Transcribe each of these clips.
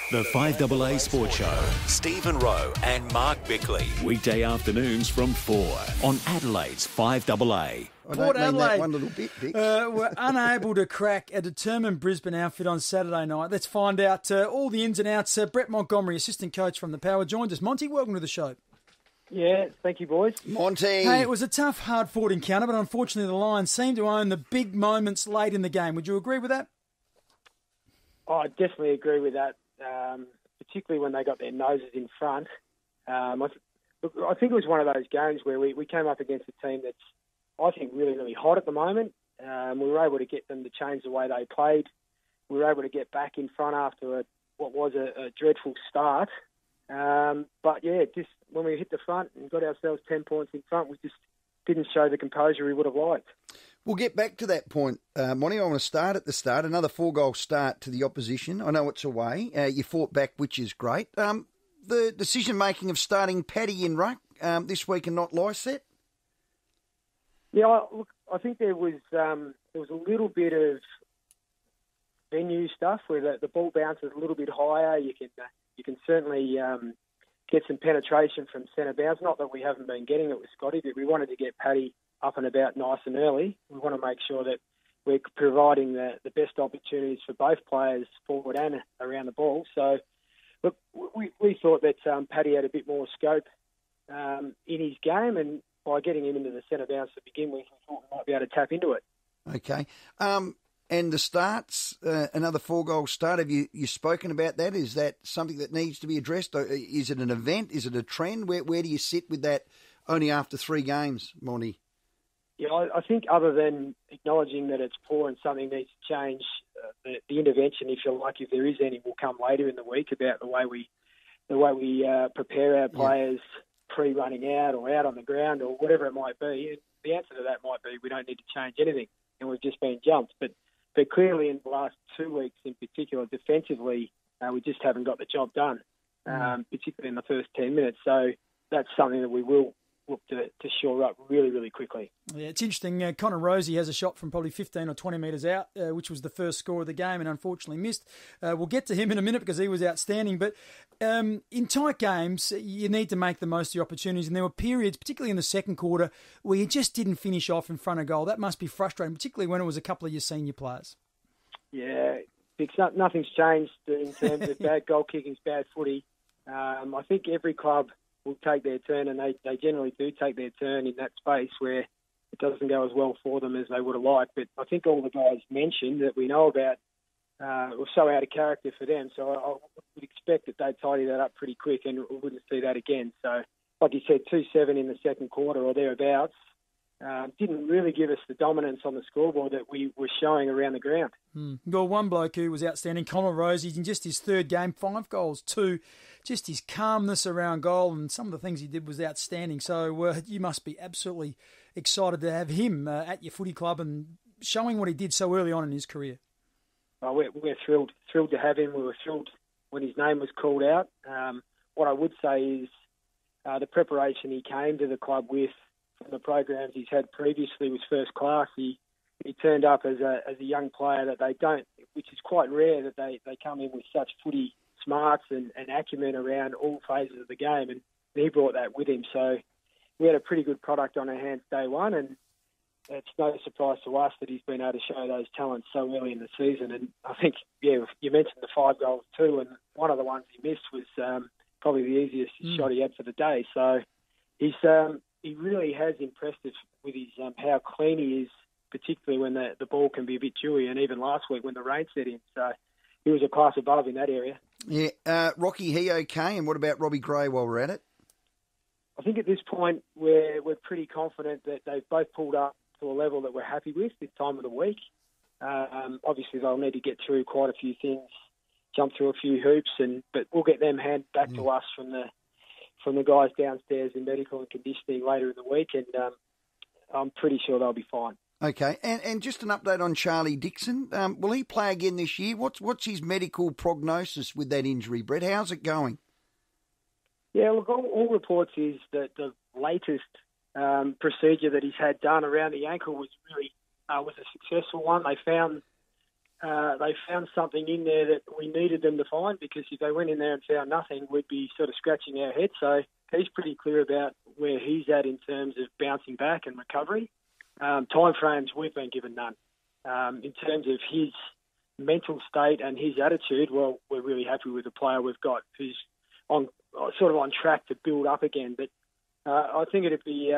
The FIVEaa Sports Show. Stephen Rowe and Mark Bickley. Weekday afternoons from 4 on Adelaide's FIVEaa. Port Adelaide one little bit, Bicks. were unable to crack a determined Brisbane outfit on Saturday night. Let's find out all the ins and outs. Brett Montgomery, assistant coach from the Power, joins us. Monty, welcome to the show. Yeah, thank you, boys. Monty. Hey, it was a tough, hard-fought encounter, but unfortunately the Lions seemed to own the big moments late in the game. Would you agree with that? I definitely agree with that, particularly when they got their noses in front. I think it was one of those games where we came up against a team that's, I think, really, really hot at the moment. We were able to get them to change the way they played. We were able to get back in front after what was a dreadful start. But, yeah, just when we hit the front and got ourselves 10 points in front, we just didn't show the composure we would have liked. We'll get back to that point, Monty. I want to start at the start. Another 4-goal start to the opposition. I know it's away. You fought back, which is great. The decision-making of starting Paddy in ruck this week and not Lycett? Yeah, look, I think there was a little bit of venue stuff where the ball bounces a little bit higher. You can certainly get some penetration from centre bounce. Not that we haven't been getting it with Scotty, but we wanted to get Paddy up and about nice and early. We want to make sure that we're providing the best opportunities for both players forward and around the ball. So, look, we thought that Paddy had a bit more scope in his game, and by getting him into the centre bounce to begin with, we thought we might be able to tap into it. Okay. And the starts, another 4-goal start, have you spoken about that? Is that something that needs to be addressed? Or is it an event? Is it a trend? Where do you sit with that only after 3 games, Monty? Yeah, I think other than acknowledging that it's poor and something needs to change, the intervention, if you like, if there is any, will come later in the week about the way we prepare our players pre-running out or out on the ground or whatever it might be. And the answer to that might be we don't need to change anything, and we've just been jumped. But clearly in the last 2 weeks in particular, defensively, we just haven't got the job done, particularly in the first 10 minutes. So that's something that we will look to shore up really, really quickly. Yeah, it's interesting. Connor Rowie has a shot from probably 15 or 20 metres out, which was the first score of the game and unfortunately missed. We'll get to him in a minute because he was outstanding. But in tight games, you need to make the most of the opportunities. And there were periods, particularly in the second quarter, where you just didn't finish off in front of goal. That must be frustrating, particularly when it was a couple of your senior players. Yeah, nothing's changed in terms of bad goal kicking's bad footy. I think every club will take their turn, and they generally do take their turn in that space where it doesn't go as well for them as they would have liked. But I think all the guys mentioned that we know about were so out of character for them. So I would expect that they'd tidy that up pretty quick, and we wouldn't see that again. So, like you said, 2-7 in the second quarter or thereabouts didn't really give us the dominance on the scoreboard that we were showing around the ground. Well, one bloke who was outstanding, Connor Rowie, in just his third game, 5 goals, 2. Just his calmness around goal and some of the things he did was outstanding. So you must be absolutely excited to have him at your footy club and showing what he did so early on in his career. Well, we're thrilled to have him. We were thrilled when his name was called out. What I would say is the preparation he came to the club with from the programs he's had previously was first class. He turned up as a young player that they don't, which is quite rare that they come in with such footy smarts and acumen around all phases of the game, and he brought that with him. So we had a pretty good product on our hands day one, and it's no surprise to us that he's been able to show those talents so early in the season. And I think, you mentioned the 5 goals too, and one of the ones he missed was probably the easiest shot he had for the day. So he really has impressed us with his how clean he is, particularly when the ball can be a bit dewy, and even last week when the rain set in. So he was a class above in that area. Yeah. Rocky, he okay? And what about Robbie Gray while we're at it? I think at this point we're pretty confident that they've both pulled up to a level that we're happy with this time of the week. Obviously they'll need to get through quite a few things, jump through a few hoops, but we'll get them handed back to us from the guys downstairs in medical and conditioning later in the week, and I'm pretty sure they'll be fine. Okay, and just an update on Charlie Dixon. Will he play again this year? What's his medical prognosis with that injury, Brett? How's it going? Yeah, look, all reports is that the latest procedure that he's had done around the ankle was really was a successful one. They found they found something in there that we needed them to find, because if they went in there and found nothing, we'd be sort of scratching our heads. So he's pretty clear about where he's at in terms of bouncing back and recovery. Time frames, we've been given none. In terms of his mental state and his attitude, well, we're really happy with the player we've got, who's on track to build up again. But I think it'd be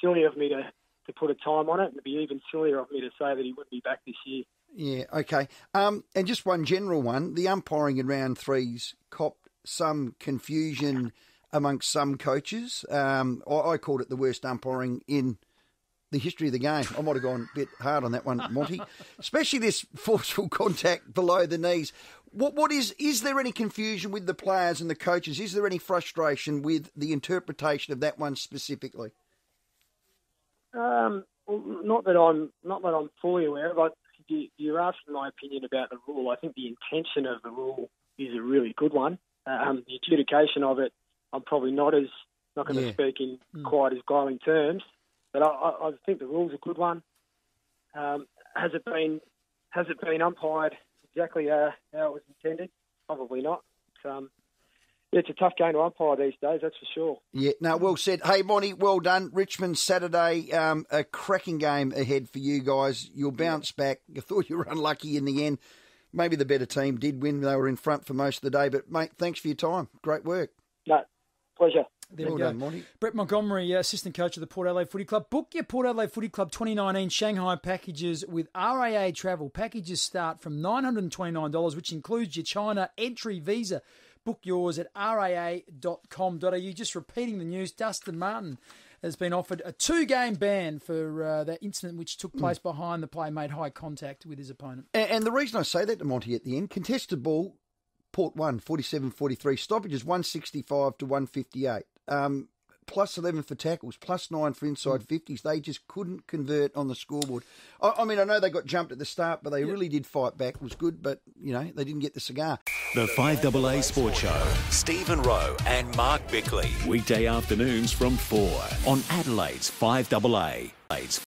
silly of me to put a time on it, and it'd be even sillier of me to say that he wouldn't be back this year. Yeah, okay. And just one general one, the umpiring in round threes copped some confusion amongst some coaches. I called it the worst umpiring in the history of the game. I might have gone a bit hard on that one, Monty. Especially this forceful contact below the knees. What is there any confusion with the players and the coaches? Is there any frustration with the interpretation of that one specifically? Not that I'm fully aware of. You're asking my opinion about the rule. I think the intention of the rule is a really good one. The adjudication of it, I'm probably not going to speak in quite as glowing terms. But I think the rule's a good one. Has it been umpired exactly how it was intended? Probably not. It's a tough game to umpire these days, that's for sure. Yeah, no, well said. Hey, Monty, well done. Richmond Saturday, a cracking game ahead for you guys. You'll bounce back. You thought you were unlucky in the end. Maybe the better team did win. They were in front for most of the day. But, mate, thanks for your time. Great work. No, pleasure. There well we go. done, Monty. Brett Montgomery, assistant coach of the Port Adelaide Footy Club. Book your Port Adelaide Footy Club 2019 Shanghai packages with FIVEaa Travel. Packages start from $929, which includes your China entry visa. Book yours at raa.com.au. Just repeating the news, Dustin Martin has been offered a 2-game ban for that incident which took place behind the play, made high contact with his opponent. And the reason I say that to Monty at the end, contested ball, Port 1, 47-43, stoppages 165 to 158. Plus 11 for tackles, plus 9 for inside 50s. They just couldn't convert on the scoreboard. I mean, I know they got jumped at the start, but they really did fight back. It was good, but, they didn't get the cigar. The FIVEaa Sports Show. Stephen Rowe and Mark Bickley. Weekday afternoons from 4 on Adelaide's FIVEaa.